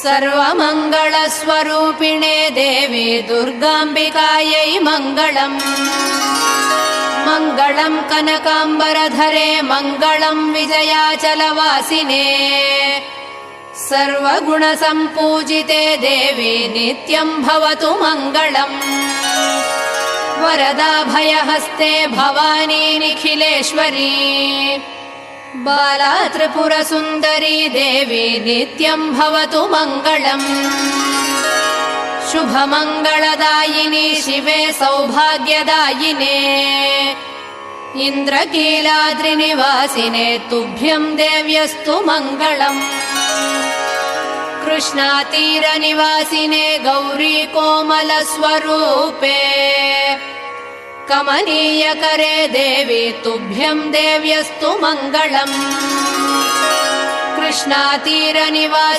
सर्वमङ्गलस्वरूपिणे देवी दुर्गाम्बिकायै मङ्गलम्। मङ्गलम् कनकाम्बरधरे मङ्गलम् विजयाचलवासिने सर्वगुणसम्पूजिते देवी नित्यम् भवतु मङ्गलम्। वरदाभयहस्ते भवानी निखिलेश्वरी बाला त्रिपुरसुन्दरी देवी नित्यम् भवतु मङ्गलम्। शुभमङ्गलदायिनी शिवे सौभाग्यदायिने इन्द्रकीलाद्रिनिवासिने तुभ्यम् देव्यस्तु मङ्गलम्। कृष्णातीरनिवासिने गौरी कोमलस्वरूपे कमनीयकरे देवी तुभ्यम् देव्यस्तु मङ्गलम्। कृष्णातीरनिवासिने